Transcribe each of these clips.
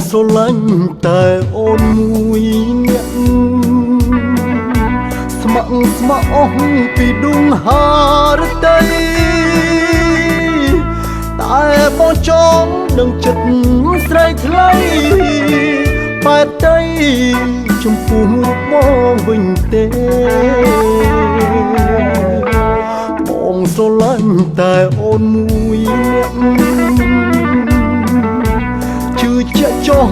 ស្រឡាញ់តែអូនមួយអ្នកស្ម័គ្រស្ម័គ្រអស់ពីដួងហារតីតែបងចង់នឹងចិត្តស្រីថ្លៃបែបដីចំពោះរូបបងវិញទេបងស្រឡាញ់តែអូនមួយអ្នកជឿជាក់ចុះ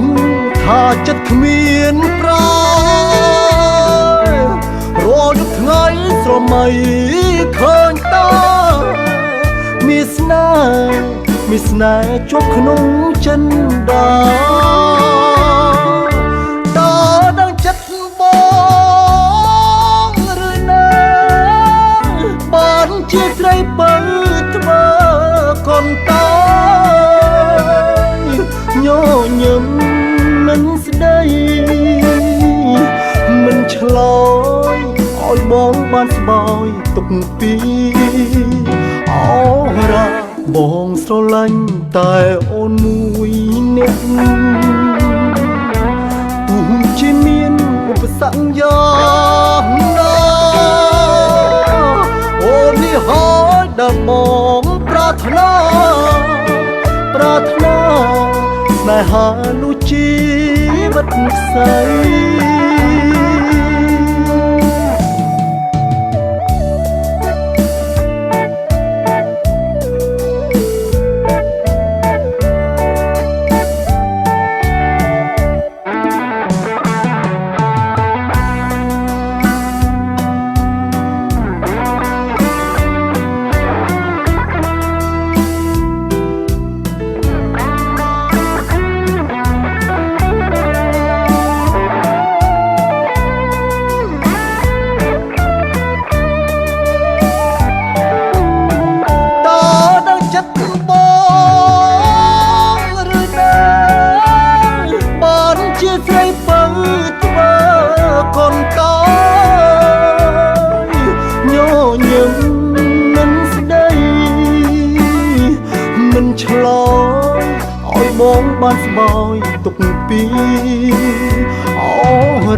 ថាចិត្តគ្មានប្រែរាល់ថ្ងៃស្រមៃឃើញតើមានស្នេហ៍ជាប់ក្នុងចិនដាតើដឹងចិត្តបងឬណាបានជាស្រីបើធ្វើកូនតើញញឹមមិនស្ដីមិនឆ្លើយឲ្យបងបានស្បើយទុកពីអរ៉ាបងស្រឡាញ់តែអូនមួយអ្នកទោះជាមានឧបសគ្គយ៉ាងណាអូននេះហើយដែលបងប្រាថ្នាស្នេហានោះជីវិតក្សីឆ្លើយឲ្យបងបានស្បើយទុកពីអ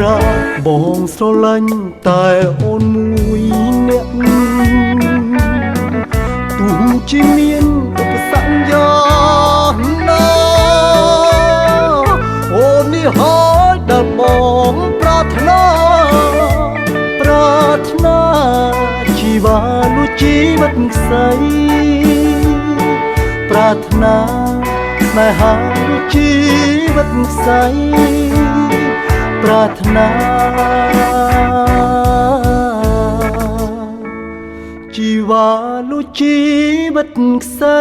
រ៉ាបងស្រឡាញ់តែអូនមួយអ្នកទោះជាមានឧបសគ្គយ៉ាងណាអូននេះហើយដែលបងប្រាថ្នាជីវ៉ានោះជីវិតក្សីប្រាថ្នាស្នេហាដូចជីវិតក្សីប្រាថ្នាជីវ៉ាដូចជីវិតក្សី